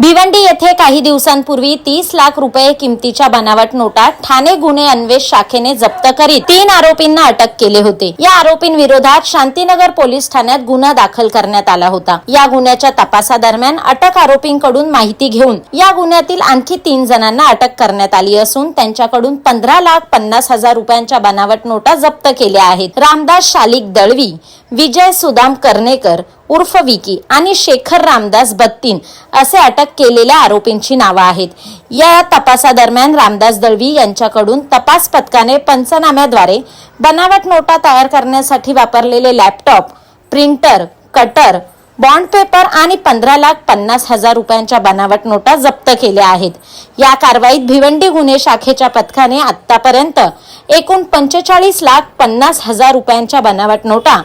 भिवंडी येथे काही दिवसांपूर्वी 30 लाख रुपये किमतीच्या बनावट नोटा ठाणे गुन्हे अन्वेषण शाखेने जप्त करीत 3 आरोपींना अटक केले होते। या आरोपींविरोधात शांतीनगर पोलीस ठाण्यात गुन्हा दाखल करण्यात आला होता। या गुन्ह्याच्या तपासादरम्यान अटक आरोपींकडून माहिती घेऊन या गुन्ह्यातील आणखी 3 जणांना अटक करण्यात आली असून त्यांच्याकडून 15,50,000 रुपयांच्या बनावट नोटा जप्त केल्या आहेत। रामदास शालिक दळवी, विजय सुदाम कर्णेकर उर्फ विकी आणि शेखर रामदास बत्तीन असे अटक केलेल्या आरोपींची नावे आहेत। या तपासादरम्यान रामदास दळवी यांच्याकडून तपास पथकाने पंचनाम्याद्वारे बनावट नोटा तयार करण्यासाठी वापरलेले laptop, printer, cutter, bond paper आणि 15,50,000 रुपयांच्या बनावट नोटा जप्त केल्या आहेत। या कारवाईत भिवंडी गुन्हे शाखेच्या पथकाने आतापर्यंत एकूण 45,50,000 रुपयांच्या बनावट नोटा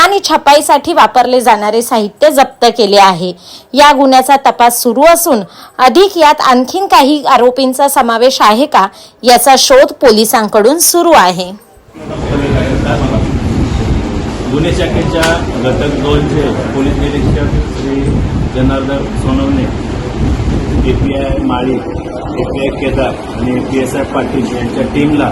आणि छपाईसाठी वापरले जाणारे साहित्य जप्त केले आहे। या गुन्ह्याचा तपास सुरू असून अधिक यात आणखीन काही आरोपींचा समावेश आहे का याचा शोध पोलिसांकडून सुरू आहे। गुन्हे शाखेच्या घटक 2चे पोलीस निरीक्षक श्री जनार्दन सोनवणे, API माळी, API केदार आणि PSI पाटील यांच्या टीमला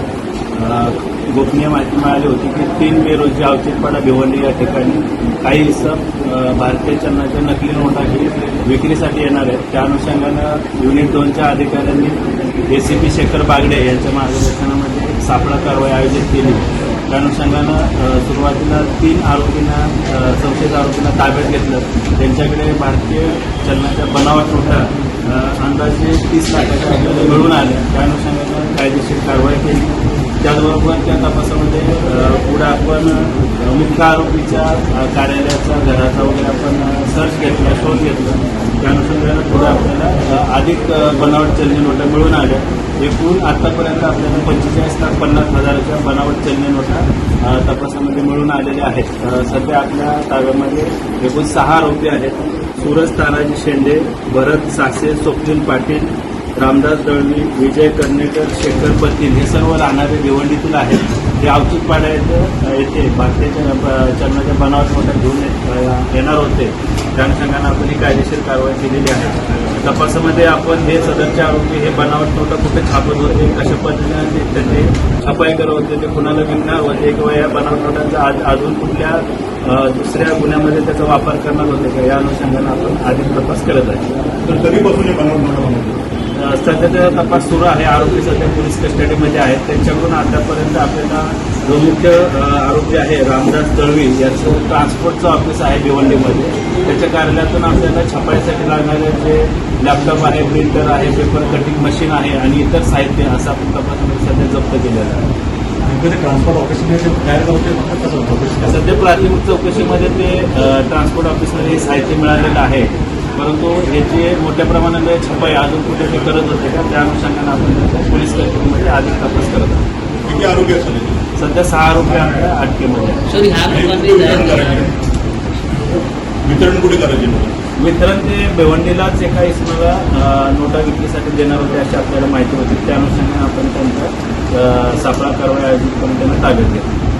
गोपनीय माहिती मिळाली होती की 3 मे रोजी अवचितपाडा भिवंडी या ठिकाणी काही इसम भारतीय चलनाच्या नकली नोटा ही विक्रीसाठी येणार आहेत। त्या अनुषंगानं युनिट 2च्या अधिकाऱ्यांनी ACP शेखर बागडे यांच्या मार्गदर्शनामध्ये सापळा कारवाई आयोजित केली। त्या अनुषंगानं सुरुवातीला 3 आरोपींना संशयित आरोपींना ताब्यात घेतलं। त्यांच्याकडे भारतीय चलनाच्या बनावट नोटा अंदाजे 30 लाखाच्या मिळून आल्या। त्या अनुषंगानं कायदेशीर कारवाई केली। त्याचबरोबर त्या तपासामध्ये पुढे आपण मुख्य आरोपीच्या कार्यालयाचा, घराचा वगैरे आपण सर्च घेतला, शोध घेतला। त्या अनुषंगानं पुढे आपल्याला अधिक बनावट चलनी नोटा मिळून आल्या। एकूण आतापर्यंत आपल्याला 45,50,000च्या बनावट चलनी नोटा तपासामध्ये मिळून आलेल्या आहेत। सध्या आपल्या ताब्यामध्ये एकूण 6 आरोपी आहेत। सूरज तानाजी शेंडे, भरत सासे, स्वप्नील पाटील, रामदास दळवी, विजय कर्णेकर, शेखर बत्तीन हे सर्व राहणारे भिवंडीतील आहेत। हे अवचितपाडा येथे भारतीय चलनाच्या बनावट नोटा घेऊन येणार होते। त्या अनुषंगानं आपण ही कायदेशीर कारवाई केलेली आहे। तपासामध्ये आपण हे सदरचे आरोपी हे बनावट नोटा कुठे छापत होते, कशा पद्धतीने त्याचे छपाई करत होते, ते कुणाला विकणार होते किंवा या बनावट नोटांचा अजून कुठल्या दुसऱ्या गुन्ह्यामध्ये त्याचा वापर करणार होते का, या अनुषंगानं आपण अधिक तपास करत आहे। तर कधीपासून हे बनावट नोटा बनवतो? सध्याचा तपास सुरू आहे। आरोपी सध्या पोलीस कस्टडीमध्ये आहेत। त्यांच्याकडून आतापर्यंत आपल्याला जो मुख्य आरोपी आहे रामदास दळवी याचं ट्रान्सपोर्टचं ऑफिस आहे भिवंडीमध्ये, त्याच्या कार्यालयातून आपल्याला छपाईसाठी लागणारे जे लॅपटॉप आहे, प्रिंटर आहे, पेपर कटिंग मशीन आहे आणि इतर साहित्य असं आपण तपासामध्ये सध्या जप्त केलेलं आहे। ट्रान्सपोर्ट ऑफिसमध्ये तयार होते सध्या प्राथमिक चौकशीमध्ये ते ट्रान्सपोर्ट ऑफिसमध्ये साहित्य मिळालेलं आहे, परंतु याची मोठ्या प्रमाणात छपाई अजून कुठे ते करत होते का, त्या अनुषंगानं आपण पोलीस कस्टडीमध्ये अधिक तपास करत आहोत। किती आरोपी असतात? सध्या 6 आरोपी आपल्या अटकेमध्ये। वितरण कुठे करायचे? वितरण ते भिवंडीलाच एका इसमाला नोटा विक्रीसाठी देणार होते अशी आपल्याला माहिती होती। त्या अनुषंगाने आपण त्यांचा सापळा कारवाई आयोजित करून त्यांना ताब्यात घेतली।